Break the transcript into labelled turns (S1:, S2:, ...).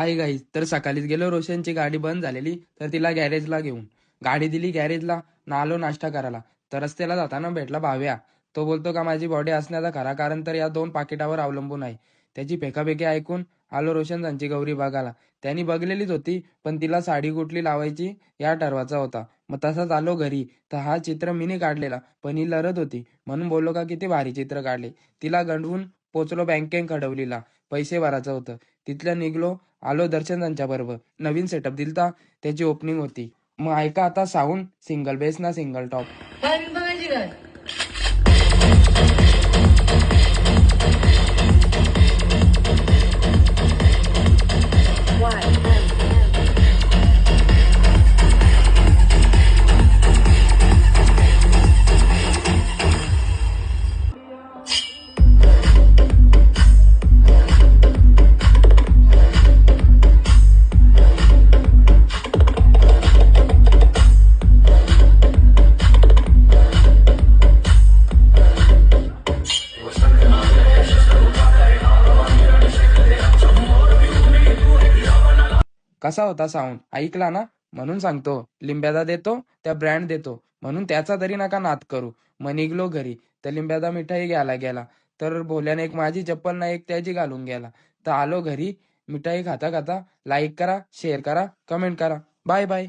S1: Hi guys, तर सकाळीच गेलो. रोशनची गाडी बंद झालेली, तर तिला गॅरेजला घेऊन गाडी दिली गॅरेजला. आलो नाश्ता करायला. तर रस्त्याला जाताना भेटला भाव्या. तो बोलतो का माझी बॉडी असण्याचं खरा कारण तर या 2 पाकिटावर अवलंबून आहे. त्याची फेकाफेकी ऐकून आलो रोशन त्यांची गौरी बघायला. त्यांनी बघलेलीच होती, पण तिला साडी कुठली लावायची या ठरवायचा होता. मग तसाच आलो घरी. तर हा चित्र मीने काढलेला, पण ही लढत होती म्हणून बोललो का किती भारी चित्र काढले. तिला गंडवून पोचलो बँकेत खडवलीला. पैसे भरायचं होतं. तिथल्या निघलो. आलो दर्शन त्यांच्याबरोबर. नवीन सेटअप दिलता, त्याची ओपनिंग होती. मग ऐका आता साऊंड, सिंगल बेस ना सिंगल टॉप. कसा होता साऊंड ऐकला ना? म्हणून सांगतो, लिंब्यादा देतो त्या ब्रँड देतो, म्हणून त्याचा तरी नका नाद करू. मग निघलो घरी. तर लिंब्यादा मिठाई घ्यायला गेला. तर भोल्याने एक माझी चप्पल ना एक त्याची घालून गेला. तर आलो घरी. मिठाई खाता खाता लाईक करा, शेअर करा, कमेंट करा. Bye bye.